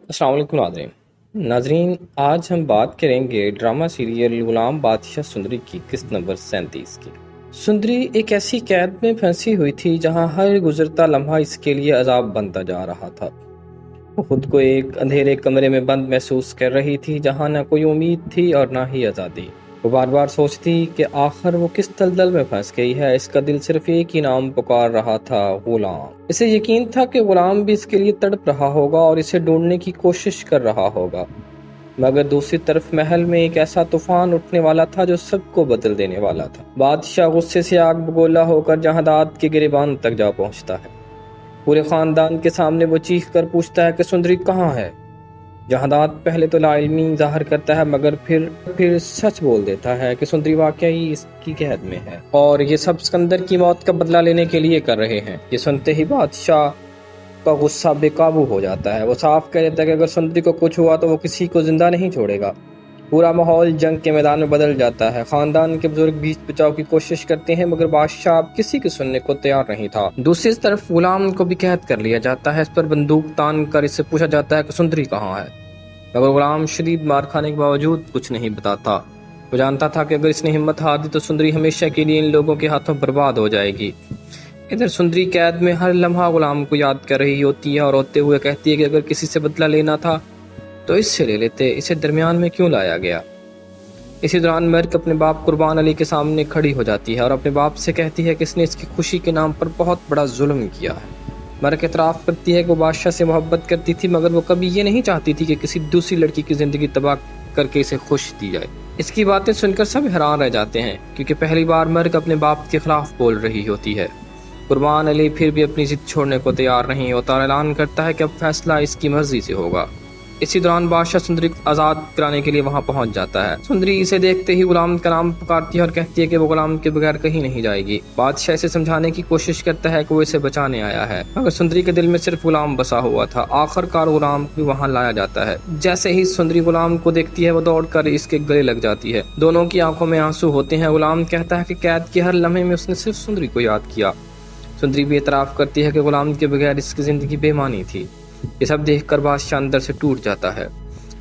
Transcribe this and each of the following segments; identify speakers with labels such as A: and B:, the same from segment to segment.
A: अस्सलाम वालेकुम नाज़रीन, आज हम बात करेंगे ड्रामा सीरियल गुलाम बादशाह सुंदरी की किस्त नंबर 37 की। सुंदरी एक ऐसी कैद में फंसी हुई थी जहां हर गुजरता लम्हा इसके लिए अजाब बनता जा रहा था। वो खुद को एक अंधेरे कमरे में बंद महसूस कर रही थी जहां न कोई उम्मीद थी और ना ही आज़ादी। वो बार बार सोचती कि आखिर वो किस दलदल में फंस गई है। इसका दिल सिर्फ एक ही नाम पुकार रहा था, गुलाम। इसे यकीन था कि गुलाम भी इसके लिए तड़प रहा होगा और इसे ढूंढने की कोशिश कर रहा होगा, मगर दूसरी तरफ महल में एक ऐसा तूफान उठने वाला था जो सबको बदल देने वाला था। बादशाह गुस्से से आग बगोला होकर जहादात के गिरेबान तक जा पहुंचता है। पूरे खानदान के सामने वो चीख कर पूछता है कि सुंदरी कहाँ है। जहादात पहले तो लाइल्मी जाहिर करता है, मगर फिर सच बोल देता है कि सुंदरी वाकई इसकी कैद में है और ये सब सिकंदर की मौत का बदला लेने के लिए कर रहे हैं। ये सुनते ही बादशाह का गुस्सा बेकाबू हो जाता है। वो साफ कह देता है कि अगर सुंदरी को कुछ हुआ तो वो किसी को जिंदा नहीं छोड़ेगा। पूरा माहौल जंग के मैदान में बदल जाता है। खानदान के बुजुर्ग बीच बचाव की कोशिश करते हैं, मगर बादशाह अब किसी की सुनने को तैयार नहीं था। दूसरी तरफ गुलाम को भी कैद कर लिया जाता है। इस पर बंदूक तान कर इससे पूछा जाता है कि सुंदरी कहाँ है, मगर गुलाम शदीद मार खाने के बावजूद कुछ नहीं बताता। वो जानता था कि अगर इसने हिम्मत हार दी तो सुंदरी हमेशा के लिए इन लोगों के हाथों बर्बाद हो जाएगी। इधर सुंदरी कैद में हर लम्हा गुलाम को याद कर रही होती है और रोते हुए कहती है कि अगर किसी से बदला लेना था तो इससे ले लेते, इसे दरमियान में क्यों लाया गया। इसी दौरान मर्क अपने बाप कुर्बान अली के सामने खड़ी हो जाती है और अपने बाप से कहती है कि इसने इसकी खुशी के नाम पर बहुत बड़ा जुल्म किया है। मर्क इतराफ़ करती है कि वो बादशाह से मोहब्बत करती थी, मगर वो कभी ये नहीं चाहती थी कि किसी दूसरी लड़की की ज़िंदगी तबाह करके इसे खुश दी जाए। इसकी बातें सुनकर सब हैरान रह जाते हैं, क्योंकि पहली बार मर्क अपने बाप के खिलाफ बोल रही होती है। कुर्बान अली फिर भी अपनी जिद छोड़ने को तैयार नहीं होता और ऐलान करता है कि अब फैसला इसकी मर्जी से होगा। इसी दौरान बादशाह सुंदरी को आज़ाद कराने के लिए वहां पहुंच जाता है। सुंदरी इसे देखते ही गुलाम का नाम पुकारती है और कहती है कि वो गुलाम के बगैर कहीं नहीं जाएगी। बादशाह इसे समझाने की कोशिश करता है कि वो इसे बचाने आया है, मगर सुंदरी के दिल में सिर्फ गुलाम बसा हुआ था। आखिरकार गुलाम भी वहां लाया जाता है। जैसे ही सुंदरी गुलाम को देखती है वो दौड़कर इसके गले लग जाती है। दोनों की आंखों में आंसू होते हैं। गुलाम कहता है कि कैद के हर लम्हे में उसने सिर्फ सुंदरी को याद किया। सुंदरी भी इतराफ़ करती है कि गुलाम के बगैर इसकी जिंदगी बेमानी थी। ये सब देखकर बादशाह अंदर से टूट जाता है।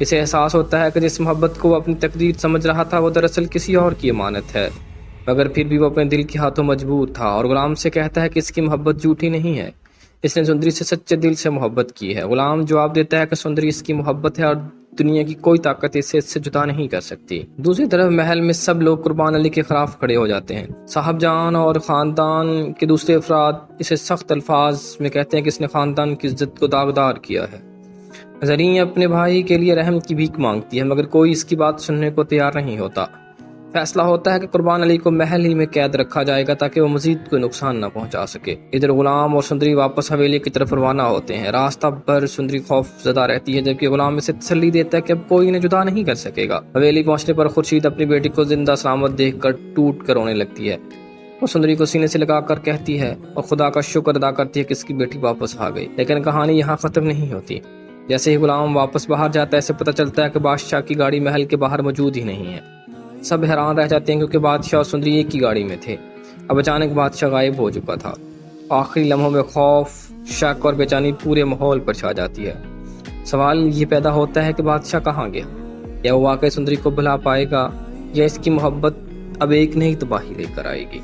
A: इसे एहसास होता है कि जिस मोहब्बत को वो अपनी तकदीर समझ रहा था वो दरअसल किसी और की अमानत है, मगर फिर भी वो अपने दिल के हाथों मजबूर था और गुलाम से कहता है कि इसकी मोहब्बत झूठी नहीं है, इसने सुंदरी से सच्चे दिल से मोहब्बत की है। गुलाम जवाब देता है कि सुंदरी इसकी मोहब्बत है और दुनिया की कोई ताकत इससे जुदा नहीं कर सकती। दूसरी तरफ महल में सब लोग कुर्बान अली के खिलाफ खड़े हो जाते हैं। साहबजान और खानदान के दूसरे अफराद इसे सख्त अल्फाज में कहते हैं कि इसने खानदान की इज्जत को दागदार किया है। ज़रीन अपने भाई के लिए रहम की भीख मांगती है, मगर कोई इसकी बात सुनने को तैयार नहीं होता। फैसला होता है कि कुर्बान अली को महल ही में कैद रखा जाएगा ताकि वो मजीद कोई नुकसान न पहुंचा सके। इधर गुलाम और सुंदरी वापस हवेली की तरफ रवाना होते हैं। रास्ता भर सुंदरी खौफजदा रहती है, जबकि गुलाम इसे तसल्ली देता है कि अब कोई इन्हें जुदा नहीं कर सकेगा। हवेली पहुंचने पर खुर्शीद अपनी बेटी को जिंदा सलामत देखकर टूट कर रोने लगती है। वो सुंदरी को सीने से लगाकर कहती है और खुदा का शुक्र अदा करती है कि इसकी बेटी वापस आ गई। लेकिन कहानी यहाँ खत्म नहीं होती। जैसे ही गुलाम वापस बाहर जाता है, इसे पता चलता है कि बादशाह की गाड़ी महल के बाहर मौजूद ही नहीं है। सब हैरान रह जाते हैं, क्योंकि बादशाह और सुंदरी एक ही गाड़ी में थे। अब अचानक बादशाह गायब हो चुका था। आखिरी लम्हों में खौफ, शक और बेचैनी पूरे माहौल पर छा जाती है। सवाल ये पैदा होता है कि बादशाह कहाँ गया? या वो वाकई सुंदरी को भुला पाएगा, या इसकी मोहब्बत अब एक नई तबाही लेकर आएगी?